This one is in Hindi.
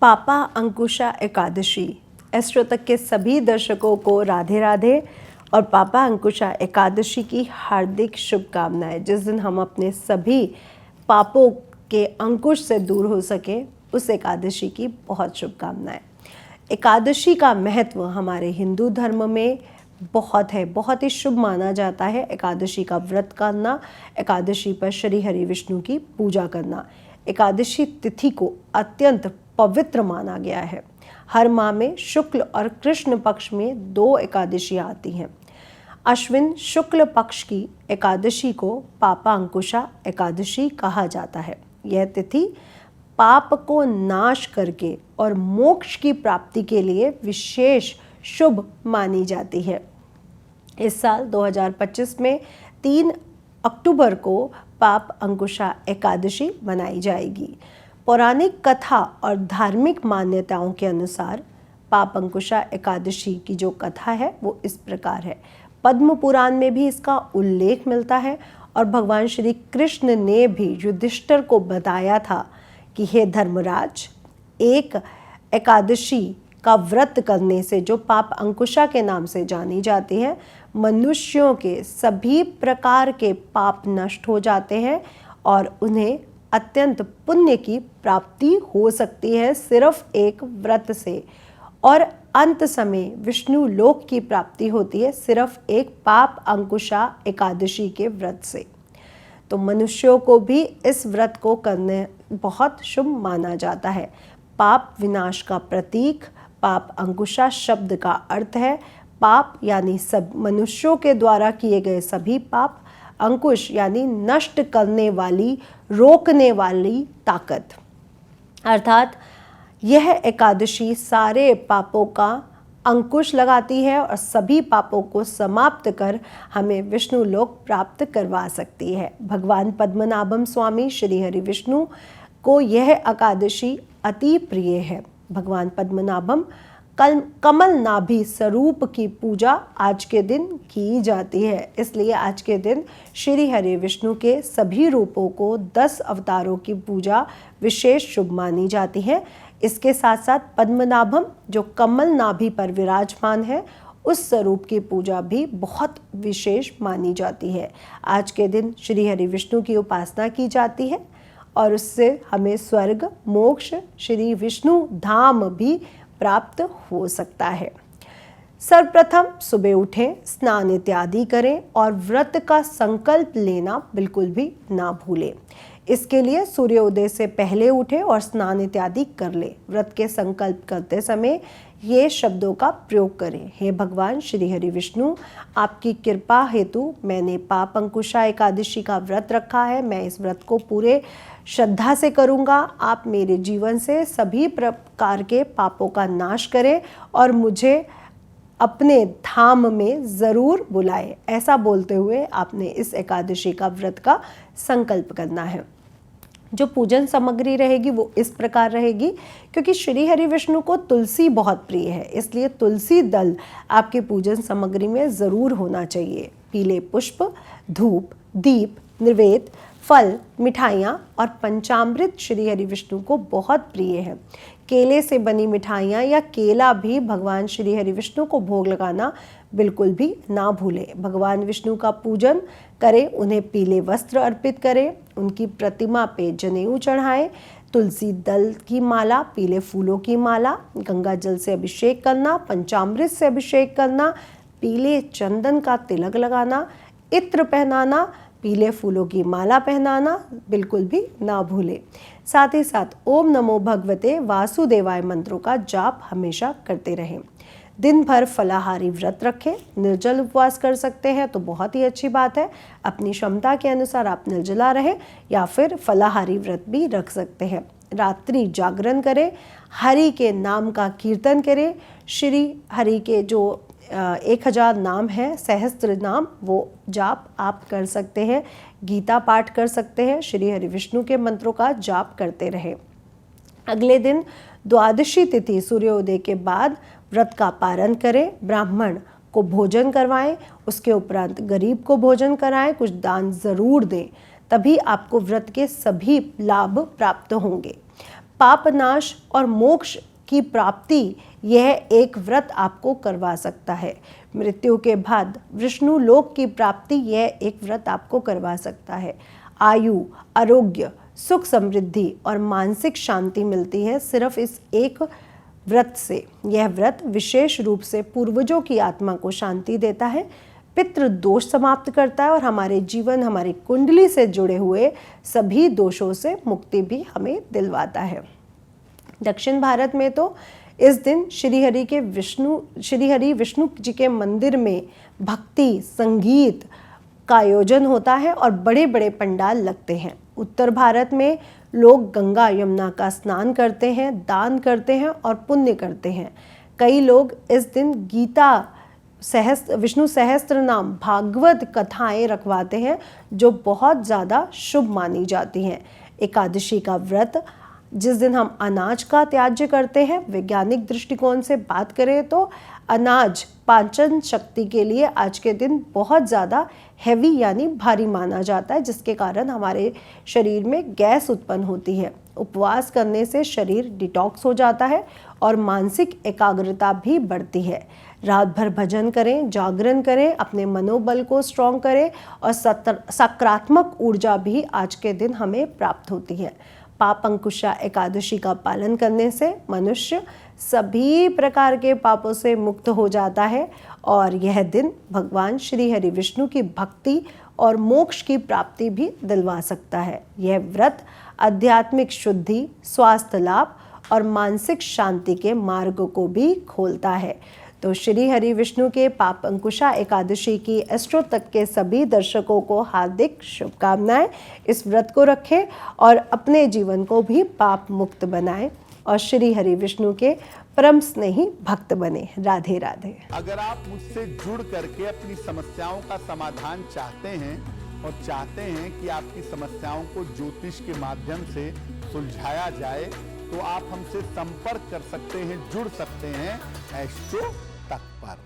पापा अंकुशा एकादशी। एस्ट्रो तक के सभी दर्शकों को राधे राधे और पापा अंकुशा एकादशी की हार्दिक शुभकामनाएं। जिस दिन हम अपने सभी पापों के अंकुश से दूर हो सके, उस एकादशी की बहुत शुभकामनाएं। एकादशी का महत्व हमारे हिंदू धर्म में बहुत है, बहुत ही शुभ माना जाता है। एकादशी का व्रत करना, एकादशी पर श्री हरि विष्णु की पूजा करना। एकादशी तिथि को अत्यंत पवित्र माना गया है। हर माह में शुक्ल और कृष्ण पक्ष में 2 एकादशियां आती हैं। अश्विन शुक्ल पक्ष की एकादशी को पापा अंकुशा एकादशी कहा जाता है। यह तिथि पाप को नाश करके और मोक्ष की प्राप्ति के लिए विशेष शुभ मानी जाती है। इस साल 2025 में 3 अक्टूबर को पाप अंकुशा एकादशी मनाई जाएगी। पौराणिक कथा और धार्मिक मान्यताओं के अनुसार पाप अंकुशा एकादशी की जो कथा है वो इस प्रकार है। पद्म पुराण में भी इसका उल्लेख मिलता है और भगवान श्री कृष्ण ने भी युधिष्ठिर को बताया था कि हे धर्मराज, एक एकादशी का व्रत करने से, जो पाप अंकुशा के नाम से जानी जाती है, मनुष्यों के सभी प्रकार के पाप नष्ट हो जाते हैं और उन्हें अत्यंत पुण्य की प्राप्ति हो सकती है सिर्फ एक व्रत से। और अंत समय विष्णु लोक की प्राप्ति होती है सिर्फ एक पाप अंकुशा एकादशी के व्रत से। तो मनुष्यों को भी इस व्रत को करने बहुत शुभ माना जाता है। पाप विनाश का प्रतीक पाप अंकुशा शब्द का अर्थ है पाप यानी सब मनुष्यों के द्वारा किए गए सभी पाप, अंकुश यानी नष्ट करने वाली, रोकने वाली ताकत। अर्थात यह एकादशी सारे पापों का अंकुश लगाती है और सभी पापों को समाप्त कर हमें विष्णु लोक प्राप्त करवा सकती है। भगवान पद्मनाभम स्वामी श्री हरि विष्णु को यह एकादशी अति प्रिय है। भगवान पद्मनाभम कमल नाभि स्वरूप की पूजा आज के दिन की जाती है। इसलिए आज के दिन श्री हरि विष्णु के सभी रूपों को 10 अवतारों की पूजा विशेष शुभ मानी जाती है। इसके साथ साथ पद्मनाभम जो कमल नाभि पर विराजमान है, उस स्वरूप की पूजा भी बहुत विशेष मानी जाती है। आज के दिन श्री हरि विष्णु की उपासना की जाती है और उससे हमें स्वर्ग, मोक्ष, श्री विष्णु धाम भी प्राप्त हो सकता है। सर्वप्रथम सुबह उठें, स्नान इत्यादि करें और व्रत का संकल्प लेना बिल्कुल भी ना भूलें। इसके लिए सूर्योदय से पहले उठें और स्नान इत्यादि कर लें। व्रत के संकल्प करते समय ये शब्दों का प्रयोग करें। हे भगवान श्री हरि विष्णु, आपकी कृपा हेतु मैंने पाप अंकुशा एकादशी का व्रत रखा है। मैं इस व्रत को पूरे श्रद्धा से करूँगा। आप मेरे जीवन से सभी प्रकार के पापों का नाश करें और मुझे अपने धाम में ज़रूर बुलाएं। ऐसा बोलते हुए आपने इस एकादशी का व्रत का संकल्प करना है। जो पूजन सामग्री रहेगी वो इस प्रकार रहेगी, क्योंकि श्री हरि विष्णु को तुलसी बहुत प्रिय है, इसलिए तुलसी दल आपके पूजन सामग्री में ज़रूर होना चाहिए। पीले पुष्प, धूप, दीप, निर्वेद, फल, मिठाइयाँ और पंचामृत श्री हरि विष्णु को बहुत प्रिय है। केले से बनी मिठाइयाँ या केला भी भगवान श्री हरि विष्णु को भोग लगाना बिल्कुल भी ना भूलें। भगवान विष्णु का पूजन करें, उन्हें पीले वस्त्र अर्पित करें, उनकी प्रतिमा पे जनेऊ चढ़ाएं, तुलसी दल की माला, पीले फूलों की माला, गंगा जल से अभिषेक करना, पंचामृत से अभिषेक करना, पीले चंदन का तिलक लगाना, इत्र पहनाना, पीले फूलों की माला पहनाना बिल्कुल भी ना भूलें। साथ ही साथ ओम नमो भगवते वासुदेवाय मंत्रों का जाप हमेशा करते रहें। दिन भर फलाहारी व्रत रखें। निर्जल उपवास कर सकते हैं तो बहुत ही अच्छी बात है। अपनी क्षमता के अनुसार आप निर्जला रहें या फिर फलाहारी व्रत भी रख सकते हैं। रात्रि जागरण करें, हरि के नाम का कीर्तन करें। श्री हरि के जो 1000 नाम है, सहस्त्र नाम, वो जाप आप कर सकते हैं। गीता पाठ कर सकते हैं। श्री हरि विष्णु के मंत्रों का जाप करते रहें। अगले दिन द्वादशी तिथि सूर्योदय के बाद व्रत का पारण करें। ब्राह्मण को भोजन करवाएं, उसके उपरांत गरीब को भोजन कराएं, कुछ दान ज़रूर दें, तभी आपको व्रत के सभी लाभ प्राप्त होंगे। पाप नाश और मोक्ष की प्राप्ति यह एक व्रत आपको करवा सकता है। मृत्यु के बाद विष्णु लोक की प्राप्ति यह एक व्रत आपको करवा सकता है। आयु, आरोग्य, सुख समृद्धि और मानसिक शांति मिलती है सिर्फ इस एक व्रत से। यह व्रत विशेष रूप से पूर्वजों की आत्मा को शांति देता है, पितृ दोष समाप्त करता है और हमारे जीवन, हमारी कुंडली से जुड़े हुए सभी दोषों से मुक्ति भी हमें दिलवाता है। दक्षिण भारत में तो इस दिन श्री हरि विष्णु जी के मंदिर में भक्ति संगीत का आयोजन होता है और बड़े बड़े पंडाल लगते हैं। उत्तर भारत में लोग गंगा यमुना का स्नान करते हैं, दान करते हैं और पुण्य करते हैं। कई लोग इस दिन गीता विष्णु सहस्त्र नाम भागवत कथाएं रखवाते हैं जो बहुत ज़्यादा शुभ मानी जाती हैं। एकादशी का व्रत जिस दिन हम अनाज का त्याज्य करते हैं, वैज्ञानिक दृष्टिकोण से बात करें तो अनाज पाचन शक्ति के लिए आज के दिन बहुत ज़्यादा हैवी यानी भारी माना जाता है, जिसके कारण हमारे शरीर में गैस उत्पन्न होती है। उपवास करने से शरीर डिटॉक्स हो जाता है और मानसिक एकाग्रता भी बढ़ती है। रात भर भजन करें, जागरण करें, अपने मनोबल को स्ट्रॉन्ग करें और सकारात्मक ऊर्जा भी आज के दिन हमें प्राप्त होती है। पाप अंकुशा एकादशी का पालन करने से मनुष्य सभी प्रकार के पापों से मुक्त हो जाता है और यह दिन भगवान श्री हरि विष्णु की भक्ति और मोक्ष की प्राप्ति भी दिलवा सकता है। यह व्रत आध्यात्मिक शुद्धि, स्वास्थ्य लाभ और मानसिक शांति के मार्ग को भी खोलता है। तो श्री हरि विष्णु के पाप अंकुशा एकादशी की एस्ट्रो तक के सभी दर्शकों को हार्दिक शुभकामनाएं। इस व्रत को रखें और अपने जीवन को भी पाप मुक्त बनाएं और श्री हरि विष्णु के परम स्नेही भक्त बने। राधे राधे। अगर आप मुझसे जुड़ करके अपनी समस्याओं का समाधान चाहते हैं और चाहते हैं कि आपकी समस्याओं को ज्योतिष के माध्यम से सुलझाया जाए, तो आप हमसे संपर्क कर सकते हैं, जुड़ सकते हैं एस्ट्रो तक पर।